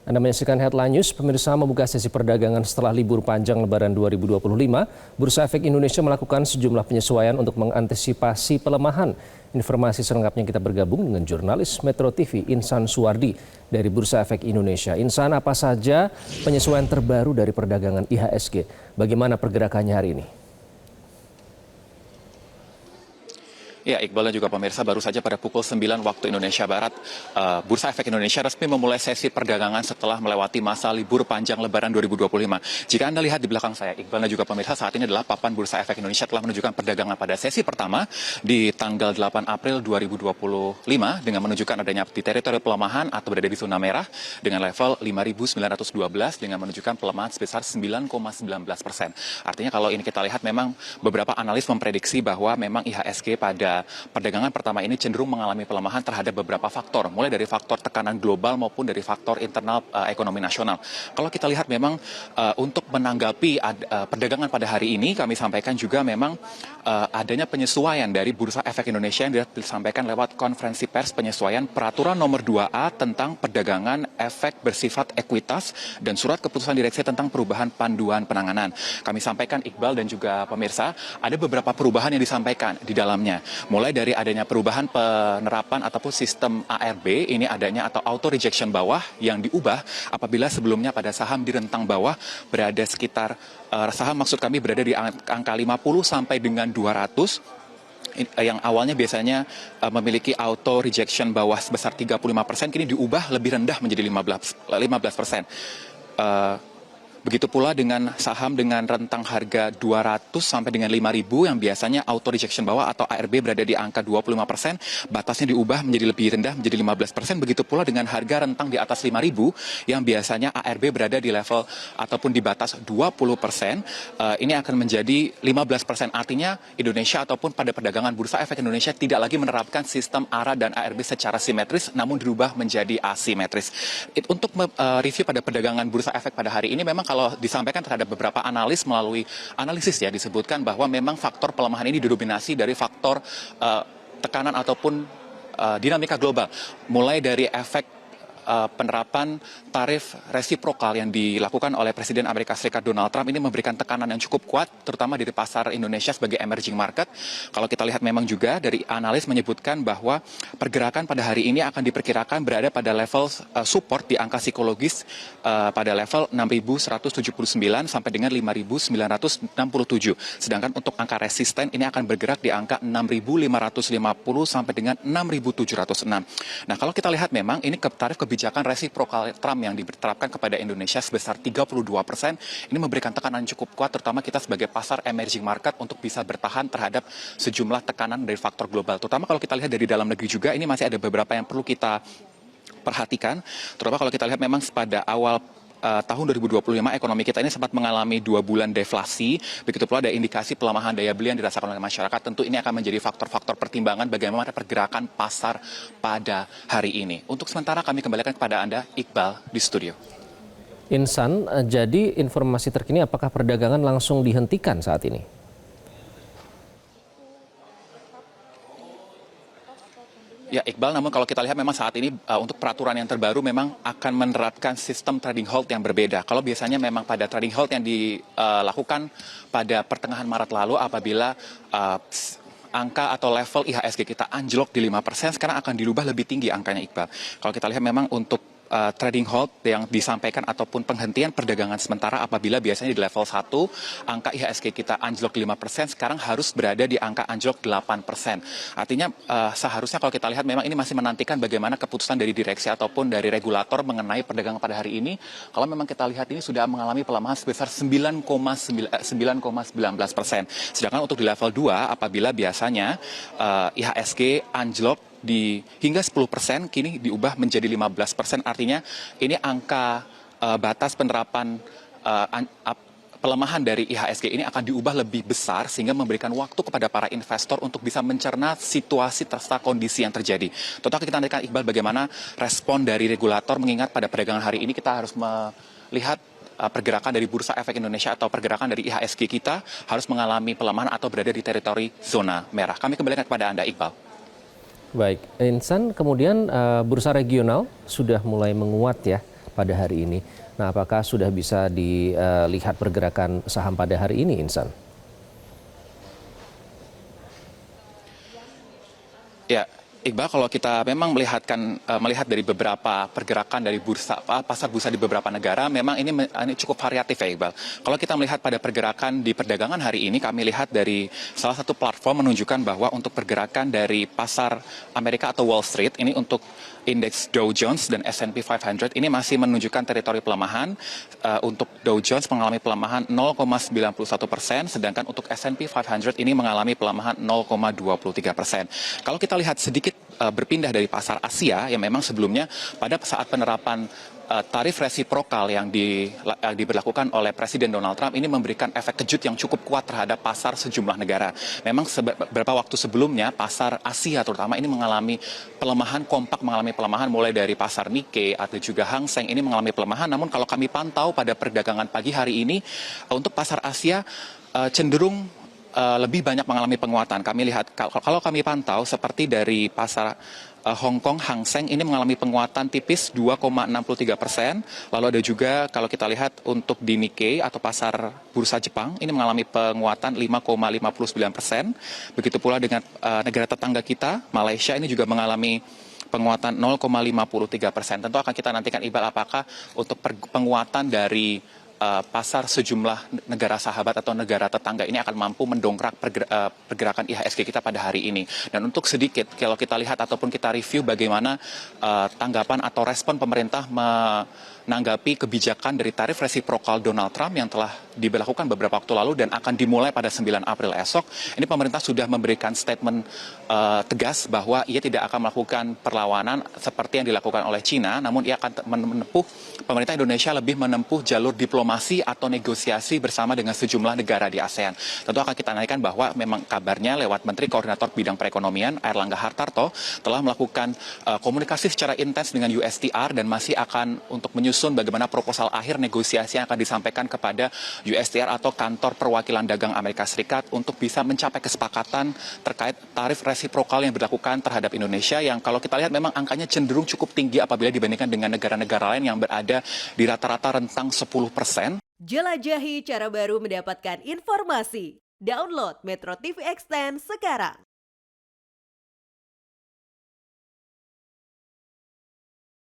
Anda menyaksikan Headline News, pemirsa. Membuka sesi perdagangan setelah libur panjang Lebaran 2025, Bursa Efek Indonesia melakukan sejumlah penyesuaian untuk mengantisipasi pelemahan. Informasi selengkapnya kita bergabung dengan jurnalis Metro TV Insan Suwardi dari Bursa Efek Indonesia. Insan, apa saja penyesuaian terbaru dari perdagangan IHSG? Bagaimana pergerakannya hari ini? Ya, Iqbal dan juga pemirsa, baru saja pada pukul 9 waktu Indonesia Barat, Bursa Efek Indonesia resmi memulai sesi perdagangan setelah melewati masa libur panjang Lebaran 2025. Jika Anda lihat di belakang saya, Iqbal dan juga pemirsa, saat ini adalah papan Bursa Efek Indonesia telah menunjukkan perdagangan pada sesi pertama di tanggal 8 April 2025 dengan menunjukkan adanya di teritori pelemahan atau berada di zona merah dengan level 5.912 dengan menunjukkan pelemahan sebesar 9,19%. Artinya kalau ini kita lihat memang beberapa analis memprediksi bahwa memang IHSG pada perdagangan pertama ini cenderung mengalami pelemahan terhadap beberapa faktor, mulai dari faktor tekanan global maupun dari faktor internal ekonomi nasional. Kalau kita lihat memang untuk menanggapi perdagangan pada hari ini, kami sampaikan juga memang adanya penyesuaian dari Bursa Efek Indonesia yang disampaikan lewat konferensi pers penyesuaian peraturan nomor 2A tentang perdagangan efek bersifat ekuitas dan surat keputusan direksi tentang perubahan panduan penanganan. Kami sampaikan, Iqbal dan juga pemirsa, ada beberapa perubahan yang disampaikan di dalamnya. Mulai dari adanya perubahan penerapan ataupun sistem ARB, ini adanya atau auto rejection bawah yang diubah apabila sebelumnya pada saham di rentang bawah berada sekitar, saham maksud kami berada di angka 50 sampai dengan 200, yang awalnya biasanya memiliki auto rejection bawah sebesar 35%, kini diubah lebih rendah menjadi 15%. Begitu pula dengan saham dengan rentang harga 200 sampai dengan 5.000 yang biasanya auto rejection bawah atau ARB berada di angka 25%, batasnya diubah menjadi lebih rendah menjadi 15%. Begitu pula dengan harga rentang di atas 5.000 yang biasanya ARB berada di level ataupun di batas 20%, ini akan menjadi 15%. Artinya Indonesia ataupun pada perdagangan Bursa Efek Indonesia tidak lagi menerapkan sistem ARA dan ARB secara simetris, namun dirubah menjadi asimetris. Untuk review pada perdagangan Bursa Efek pada hari ini, memang kalau disampaikan terhadap beberapa analis melalui analisis ya, disebutkan bahwa memang faktor pelemahan ini didominasi dari faktor tekanan ataupun dinamika global, mulai dari efek penerapan tarif resiprokal yang dilakukan oleh Presiden Amerika Serikat Donald Trump ini memberikan tekanan yang cukup kuat, terutama dari pasar Indonesia sebagai emerging market. Kalau kita lihat memang juga dari analis menyebutkan bahwa pergerakan pada hari ini akan diperkirakan berada pada level support di angka psikologis pada level 6.179 sampai dengan 5.967. Sedangkan untuk angka resisten ini akan bergerak di angka 6.550 sampai dengan 6.706. Nah, kalau kita lihat memang ini tarif kebijakan resiprokal Trump yang diterapkan kepada Indonesia sebesar 32%, ini memberikan tekanan cukup kuat, terutama kita sebagai pasar emerging market untuk bisa bertahan terhadap sejumlah tekanan dari faktor global. Terutama kalau kita lihat dari dalam negeri juga, ini masih ada beberapa yang perlu kita perhatikan, terutama kalau kita lihat memang pada awal tahun 2025 ekonomi kita ini sempat mengalami 2 bulan deflasi, begitu pula ada indikasi pelemahan daya beli yang dirasakan oleh masyarakat. Tentu ini akan menjadi faktor-faktor pertimbangan bagaimana pergerakan pasar pada hari ini. Untuk sementara kami kembalikan kepada Anda, Iqbal, di studio. Insan, jadi informasi terkini apakah perdagangan langsung dihentikan saat ini? Ya, Iqbal, namun kalau kita lihat memang saat ini untuk peraturan yang terbaru memang akan menerapkan sistem trading halt yang berbeda. Kalau biasanya memang pada trading halt yang dilakukan pada pertengahan Maret lalu apabila angka atau level IHSG kita anjlok di 5%, sekarang akan dirubah lebih tinggi angkanya, Iqbal. Kalau kita lihat memang untuk trading halt yang disampaikan ataupun penghentian perdagangan sementara apabila biasanya di level 1 angka IHSG kita anjlok 5%, sekarang harus berada di angka anjlok 8%. Artinya seharusnya kalau kita lihat memang ini masih menantikan bagaimana keputusan dari direksi ataupun dari regulator mengenai perdagangan pada hari ini. Kalau memang kita lihat ini sudah mengalami pelemahan sebesar 9,19%. Sedangkan untuk di level 2 apabila biasanya IHSG anjlok hingga 10%, kini diubah menjadi 15%. Artinya ini angka batas penerapan pelemahan dari IHSG ini akan diubah lebih besar sehingga memberikan waktu kepada para investor untuk bisa mencerna situasi serta kondisi yang terjadi. Tentu kita nantikan, Iqbal, bagaimana respon dari regulator, mengingat pada perdagangan hari ini kita harus melihat pergerakan dari Bursa Efek Indonesia atau pergerakan dari IHSG kita harus mengalami pelemahan atau berada di teritori zona merah. Kami kembalikan kepada Anda, Iqbal. Baik, Insan, kemudian bursa regional sudah mulai menguat ya pada hari ini. Nah, apakah sudah bisa dilihat pergerakan saham pada hari ini, Insan? Ya, Iqbal, kalau kita memang melihat dari beberapa pergerakan dari pasar bursa di beberapa negara, memang ini cukup variatif ya, Iqbal. Kalau kita melihat pada pergerakan di perdagangan hari ini, kami lihat dari salah satu platform menunjukkan bahwa untuk pergerakan dari pasar Amerika atau Wall Street ini untuk indeks Dow Jones dan S&P 500 ini masih menunjukkan teritori pelemahan. Untuk Dow Jones mengalami pelemahan 0,91%, sedangkan untuk S&P 500 ini mengalami pelemahan 0,23%. Kalau kita lihat sedikit berpindah dari pasar Asia yang memang sebelumnya pada saat penerapan tarif resiprokal yang diberlakukan oleh Presiden Donald Trump ini memberikan efek kejut yang cukup kuat terhadap pasar sejumlah negara. Memang beberapa waktu sebelumnya pasar Asia terutama ini mengalami pelemahan, kompak mengalami pelemahan mulai dari pasar Nikkei atau juga Hang Seng ini mengalami pelemahan. Namun kalau kami pantau pada perdagangan pagi hari ini untuk pasar Asia cenderung lebih banyak mengalami penguatan. Kami lihat kalau kami pantau seperti dari pasar Hong Kong Hang Seng ini mengalami penguatan tipis 2,63%. Lalu ada juga kalau kita lihat untuk di Nikkei atau pasar bursa Jepang ini mengalami penguatan 5,59%. Begitu pula dengan negara tetangga kita Malaysia ini juga mengalami penguatan 0,53%. Tentu akan kita nantikan, Iqbal, apakah untuk penguatan dari pasar sejumlah negara sahabat atau negara tetangga ini akan mampu mendongkrak pergerakan IHSG kita pada hari ini. Dan untuk sedikit, kalau kita lihat ataupun kita review bagaimana tanggapan atau respon pemerintah menanggapi kebijakan dari tarif resiprokal Donald Trump yang telah diberlakukan beberapa waktu lalu dan akan dimulai pada 9 April esok. Ini pemerintah sudah memberikan statement tegas bahwa ia tidak akan melakukan perlawanan seperti yang dilakukan oleh China, namun ia akan pemerintah Indonesia lebih menempuh jalur diplomasi atau negosiasi bersama dengan sejumlah negara di ASEAN. Tentu akan kita naikkan bahwa memang kabarnya lewat Menteri Koordinator Bidang Perekonomian Airlangga Hartarto telah melakukan komunikasi secara intens dengan USTR dan masih akan untuk menyusun bagaimana proposal akhir negosiasi yang akan disampaikan kepada USTR atau Kantor Perwakilan Dagang Amerika Serikat untuk bisa mencapai kesepakatan terkait tarif resiprokal yang dilakukan terhadap Indonesia yang kalau kita lihat memang angkanya cenderung cukup tinggi apabila dibandingkan dengan negara-negara lain yang berada di rata-rata rentang 10%. Jelajahi cara baru mendapatkan informasi. Download Metro TV Extend sekarang.